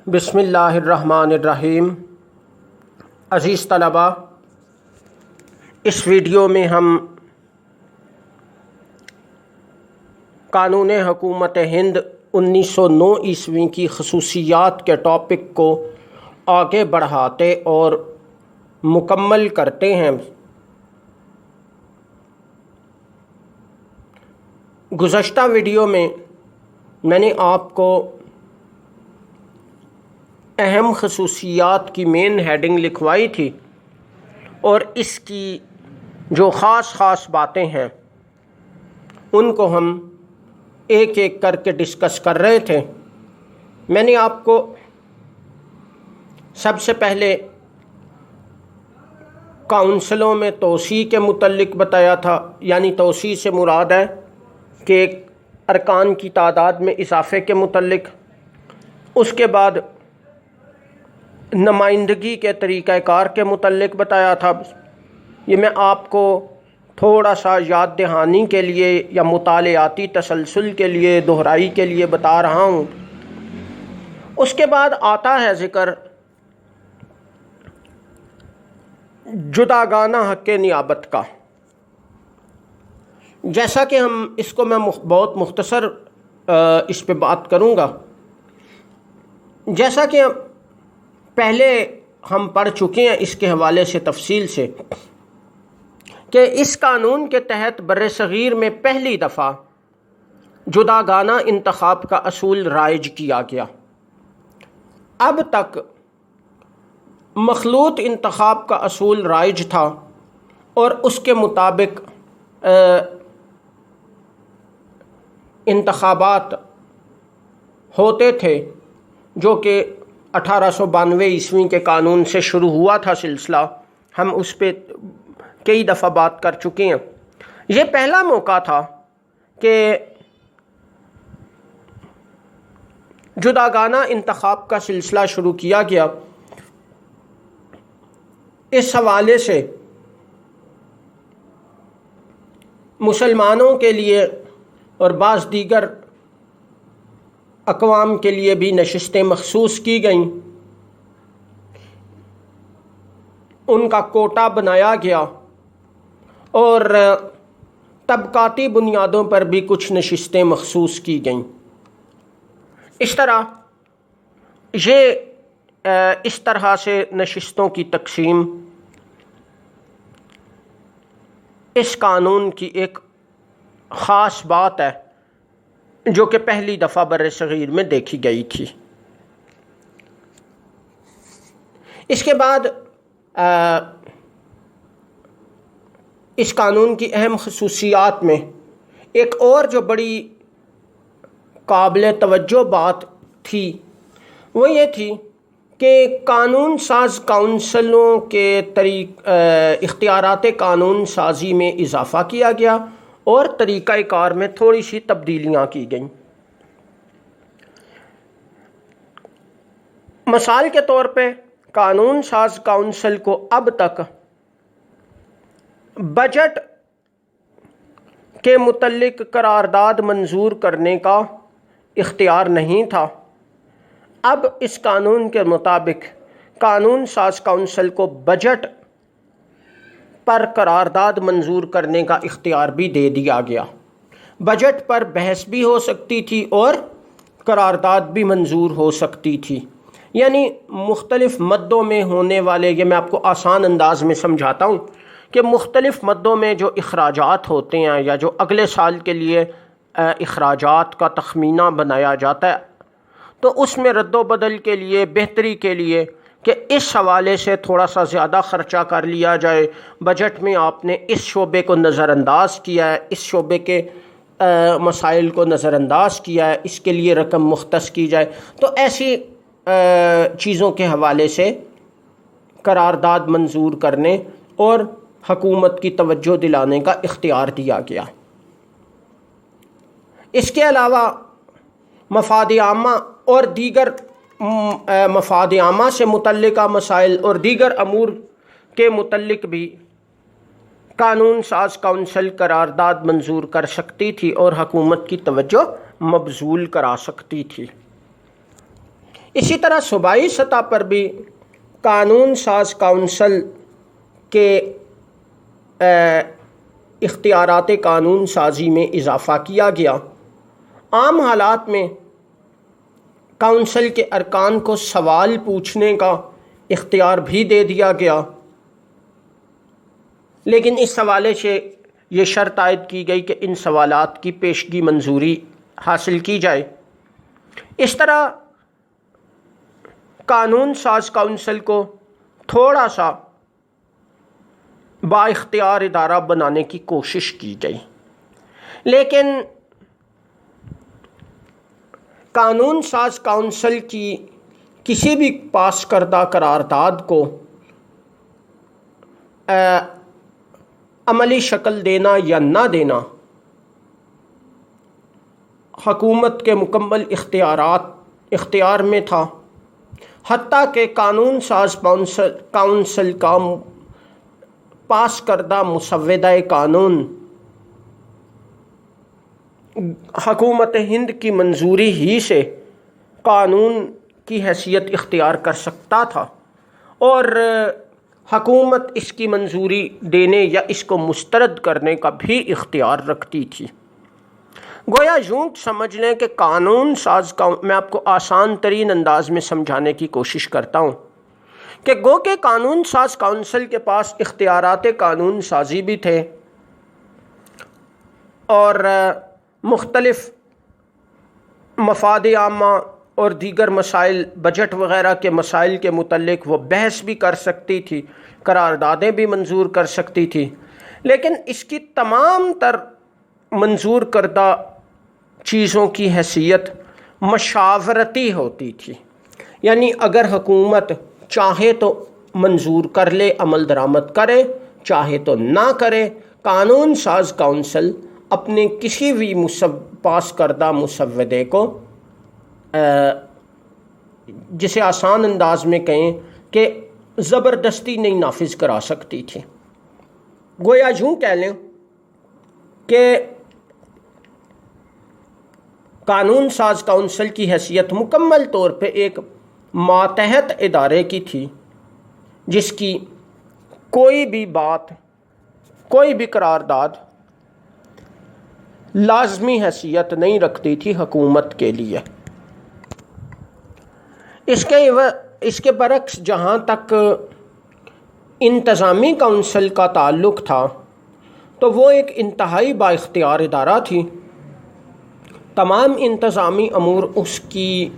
بسم اللہ الرحمن الرحیم۔ عزیز طلباء، اس ویڈیو میں ہم قانون حکومت ہند 1909 عیسوی کی خصوصیات کے ٹاپک کو آگے بڑھاتے اور مکمل کرتے ہیں۔ گزشتہ ویڈیو میں نے آپ کو اہم خصوصیات کی مین ہیڈنگ لکھوائی تھی اور اس کی جو خاص باتیں ہیں ان کو ہم ایک ایک کر کے ڈسکس کر رہے تھے۔ میں نے آپ کو سب سے پہلے کونسلوں میں توسیع کے متعلق بتایا تھا، یعنی توسیع سے مراد ہے کہ ارکان کی تعداد میں اضافے کے متعلق۔ اس کے بعد نمائندگی کے طریقہ کار کے متعلق بتایا تھا۔ یہ میں آپ کو تھوڑا سا یاد دہانی کے لیے یا مطالعاتی تسلسل کے لیے دہرائی کے لیے بتا رہا ہوں۔ اس کے بعد آتا ہے ذکر جداگانہ حق نیابت کا۔ جیسا کہ ہم اس کو میں بہت مختصر اس پہ بات کروں گا۔ جیسا کہ پہلے ہم پڑھ چکے ہیں اس کے حوالے سے تفصیل سے کہ اس قانون کے تحت بر صغیر میں پہلی دفعہ جداگانہ انتخاب کا اصول رائج کیا گیا۔ اب تک مخلوط انتخاب کا اصول رائج تھا اور اس کے مطابق انتخابات ہوتے تھے، جو کہ 1892 عیسوی کے قانون سے شروع ہوا تھا سلسلہ۔ ہم اس پہ کئی دفعہ بات کر چکے ہیں۔ یہ پہلا موقع تھا کہ جداگانہ انتخاب کا سلسلہ شروع کیا گیا۔ اس حوالے سے مسلمانوں کے لیے اور بعض دیگر اقوام کے لیے بھی نشستیں مخصوص کی گئیں، ان کا کوٹا بنایا گیا اور طبقاتی بنیادوں پر بھی کچھ نشستیں مخصوص کی گئیں۔ اس طرح سے نشستوں کی تقسیم اس قانون کی ایک خاص بات ہے جو کہ پہلی دفعہ بر صغیر میں دیکھی گئی تھی۔ اس کے بعد اس قانون کی اہم خصوصیات میں ایک اور جو بڑی قابل توجہ بات تھی وہ یہ تھی کہ قانون ساز کونسلوں کے اختیارات قانون سازی میں اضافہ کیا گیا اور طریقہ کار میں تھوڑی سی تبدیلیاں کی گئیں۔ مثال کے طور پہ قانون ساز کونسل کو اب تک بجٹ کے متعلق قرارداد منظور کرنے کا اختیار نہیں تھا۔ اب اس قانون کے مطابق قانون ساز کونسل کو بجٹ پر قرارداد منظور کرنے کا اختیار بھی دے دیا گیا۔ بجٹ پر بحث بھی ہو سکتی تھی اور قرارداد بھی منظور ہو سکتی تھی، یعنی مختلف مدوں میں ہونے والے، یہ میں آپ کو آسان انداز میں سمجھاتا ہوں کہ مختلف مدوں میں جو اخراجات ہوتے ہیں یا جو اگلے سال کے لیے اخراجات کا تخمینہ بنایا جاتا ہے، تو اس میں رد و بدل کے لیے، بہتری کے لیے کہ اس حوالے سے تھوڑا سا زیادہ خرچہ کر لیا جائے، بجٹ میں آپ نے اس شعبے کو نظر انداز کیا ہے، اس شعبے کے مسائل کو نظر انداز کیا ہے، اس کے لیے رقم مختص کی جائے، تو ایسی چیزوں کے حوالے سے قرارداد منظور کرنے اور حکومت کی توجہ دلانے کا اختیار دیا گیا۔ اس کے علاوہ مفاد عامہ اور دیگر مفاد عامہ سے متعلقہ مسائل اور دیگر امور کے متعلق بھی قانون ساز کونسل قرارداد منظور کر سکتی تھی اور حکومت کی توجہ مبذول کرا سکتی تھی۔ اسی طرح صوبائی سطح پر بھی قانون ساز کونسل کے اختیارات قانون سازی میں اضافہ کیا گیا۔ عام حالات میں کونسل کے ارکان کو سوال پوچھنے کا اختیار بھی دے دیا گیا، لیکن اس حوالے سے یہ شرط عائد کی گئی کہ ان سوالات کی پیشگی منظوری حاصل کی جائے۔ اس طرح قانون ساز کونسل کو تھوڑا سا با اختیار ادارہ بنانے کی کوشش کی گئی، لیکن قانون ساز کونسل کی کسی بھی پاس کردہ قرارداد کو عملی شکل دینا یا نہ دینا حکومت کے مکمل اختیار میں تھا، حتیٰ کہ قانون ساز کونسل کا پاس کردہ مسودہ قانون حکومت ہند کی منظوری ہی سے قانون کی حیثیت اختیار کر سکتا تھا، اور حکومت اس کی منظوری دینے یا اس کو مسترد کرنے کا بھی اختیار رکھتی تھی۔ گویا یوں سمجھ لیں کہ قانون ساز میں آپ کو آسان ترین انداز میں سمجھانے کی کوشش کرتا ہوں کہ گو کہ قانون ساز کونسل کے پاس اختیارات قانون سازی بھی تھے، اور مختلف مفاد عامہ اور دیگر مسائل، بجٹ وغیرہ کے مسائل کے متعلق وہ بحث بھی کر سکتی تھی، قراردادیں بھی منظور کر سکتی تھی، لیکن اس کی تمام تر منظور کردہ چیزوں کی حیثیت مشاورتی ہوتی تھی۔ یعنی اگر حکومت چاہے تو منظور کر لے، عمل درآمد کرے، چاہے تو نہ کرے، قانون ساز کونسل اپنے کسی بھی پاس کردہ مسودے کو جسے آسان انداز میں کہیں کہ زبردستی نہیں نافذ کرا سکتی تھی۔ گویا یوں کہہ لیں کہ قانون ساز کونسل کی حیثیت مکمل طور پہ ایک ماتحت ادارے کی تھی، جس کی کوئی بھی بات، کوئی بھی قرارداد لازمی حیثیت نہیں رکھتی تھی حکومت کے لیے۔ اس کے برعکس جہاں تک انتظامی کونسل کا تعلق تھا تو وہ ایک انتہائی با اختیار ادارہ تھی۔ تمام انتظامی امور اس کی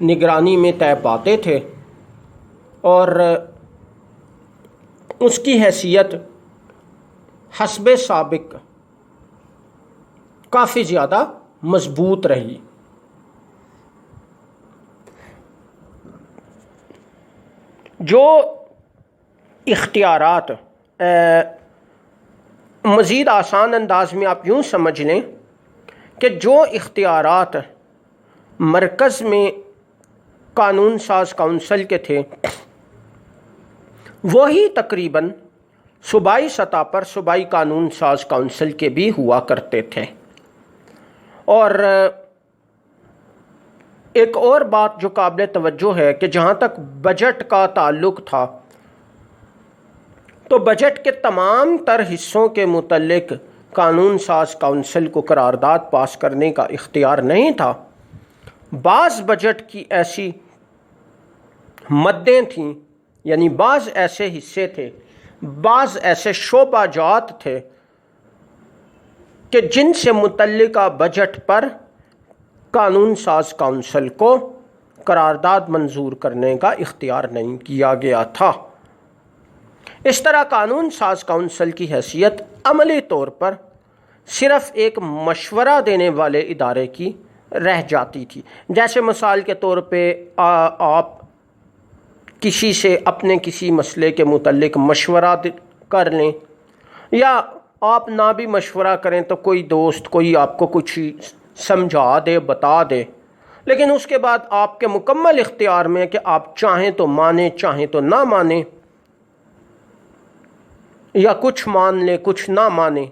نگرانی میں طے پاتے تھے، اور اس کی حیثیت حسب سابق کافی زیادہ مضبوط رہی۔ جو اختیارات مزید آسان انداز میں آپ یوں سمجھ لیں کہ جو اختیارات مرکز میں قانون ساز کونسل کے تھے وہی تقریباً صوبائی سطح پر صوبائی قانون ساز کونسل کے بھی ہوا کرتے تھے۔ اور ایک اور بات جو قابل توجہ ہے کہ جہاں تک بجٹ کا تعلق تھا تو بجٹ کے تمام تر حصوں کے متعلق قانون ساز کونسل کو قرارداد پاس کرنے کا اختیار نہیں تھا۔ بعض بجٹ کی ایسی مدیں تھیں، یعنی بعض ایسے حصے تھے، بعض ایسے شعبہ جات تھے کہ جن سے متعلقہ بجٹ پر قانون ساز کونسل کو قرارداد منظور کرنے کا اختیار نہیں کیا گیا تھا۔ اس طرح قانون ساز کونسل کی حیثیت عملی طور پر صرف ایک مشورہ دینے والے ادارے کی رہ جاتی تھی۔ جیسے مثال کے طور پہ آپ کسی سے اپنے کسی مسئلے کے متعلق مشورہ کر لیں، یا آپ نہ بھی مشورہ کریں تو کوئی دوست کوئی آپ کو کچھ سمجھا دے، بتا دے، لیکن اس کے بعد آپ کے مکمل اختیار میں کہ آپ چاہیں تو مانیں، چاہیں تو نہ مانیں، یا کچھ مان لیں کچھ نہ مانیں۔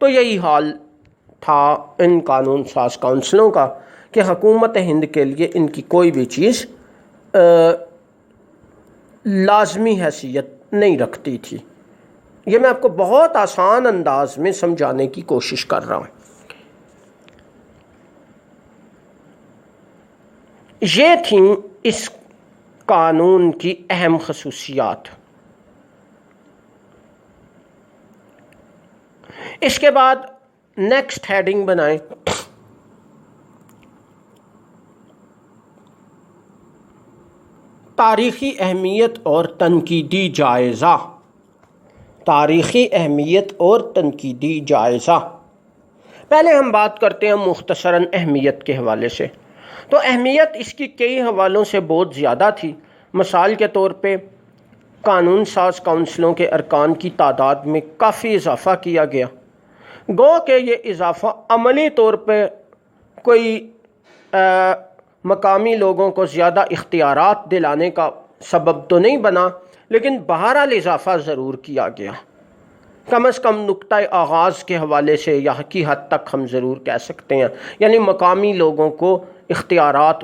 تو یہی حال تھا ان قانون ساز کونسلوں کا کہ حکومت ہند کے لیے ان کی کوئی بھی چیز لازمی حیثیت نہیں رکھتی تھی۔ یہ میں آپ کو بہت آسان انداز میں سمجھانے کی کوشش کر رہا ہوں۔ یہ تھیں اس قانون کی اہم خصوصیات۔ اس کے بعد نیکسٹ ہیڈنگ بنائیں، تاریخی اہمیت اور تنقیدی جائزہ۔ تاریخی اہمیت اور تنقیدی جائزہ۔ پہلے ہم بات کرتے ہیں مختصراً اہمیت کے حوالے سے۔ تو اہمیت اس کی کئی حوالوں سے بہت زیادہ تھی۔ مثال کے طور پہ قانون ساز کونسلوں کے ارکان کی تعداد میں کافی اضافہ کیا گیا۔ گو کہ یہ اضافہ عملی طور پہ کوئی مقامی لوگوں کو زیادہ اختیارات دلانے کا سبب تو نہیں بنا، لیکن بہرحال اضافہ ضرور کیا گیا۔ کم از کم نقطہ آغاز کے حوالے سے یا کی حد تک ہم ضرور کہہ سکتے ہیں، یعنی مقامی لوگوں کو اختیارات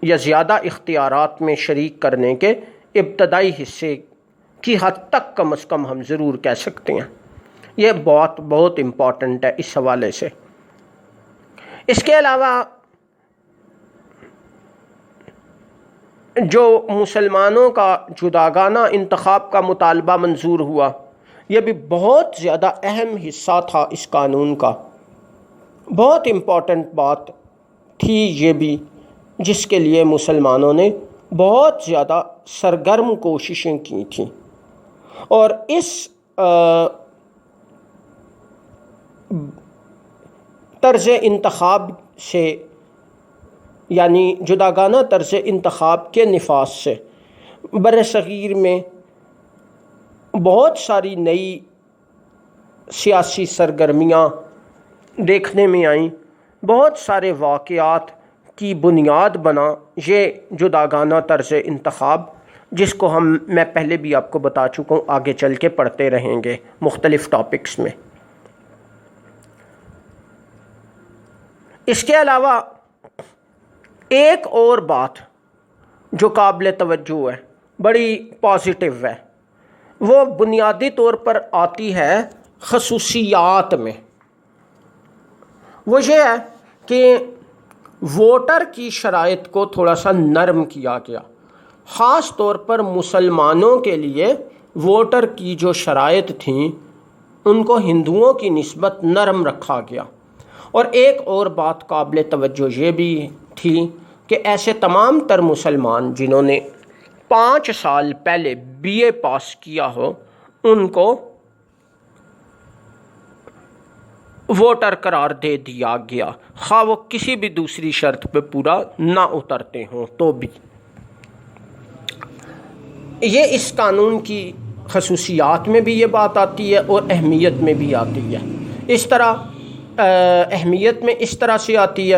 یا زیادہ اختیارات میں شریک کرنے کے ابتدائی حصے کی حد تک کم از کم ہم ضرور کہہ سکتے ہیں۔ یہ بہت امپورٹنٹ ہے اس حوالے سے۔ اس کے علاوہ جو مسلمانوں کا جداگانہ انتخاب کا مطالبہ منظور ہوا، یہ بھی بہت زیادہ اہم حصہ تھا اس قانون کا۔ بہت امپورٹنٹ بات تھی یہ بھی، جس کے لیے مسلمانوں نے بہت زیادہ سرگرم کوششیں کی تھیں۔ اور اس طرز انتخاب سے، یعنی جداگانہ طرز انتخاب کے نفاذ سے بر صغیر میں بہت ساری نئی سیاسی سرگرمیاں دیکھنے میں آئیں، بہت سارے واقعات کی بنیاد بنا یہ جداگانہ طرز انتخاب، جس کو میں پہلے بھی آپ کو بتا چکا ہوں، آگے چل کے پڑھتے رہیں گے مختلف ٹاپکس میں۔ اس کے علاوہ ایک اور بات جو قابل توجہ ہے، بڑی پازیٹیو ہے، وہ بنیادی طور پر آتی ہے خصوصیات میں۔ وہ یہ ہے کہ ووٹر کی شرائط کو تھوڑا سا نرم کیا گیا۔ خاص طور پر مسلمانوں کے لیے ووٹر کی جو شرائط تھیں ان کو ہندوؤں کی نسبت نرم رکھا گیا۔ اور ایک اور بات قابل توجہ یہ بھی تھی کہ ایسے تمام تر مسلمان جنہوں نے 5 سال پہلے BA پاس کیا ہو، ان کو ووٹر قرار دے دیا گیا، خواہ وہ کسی بھی دوسری شرط پہ پورا نہ اترتے ہوں تو بھی۔ یہ اس قانون کی خصوصیات میں بھی یہ بات آتی ہے اور اہمیت میں بھی آتی ہے۔ اس طرح اہمیت میں اس طرح سے آتی ہے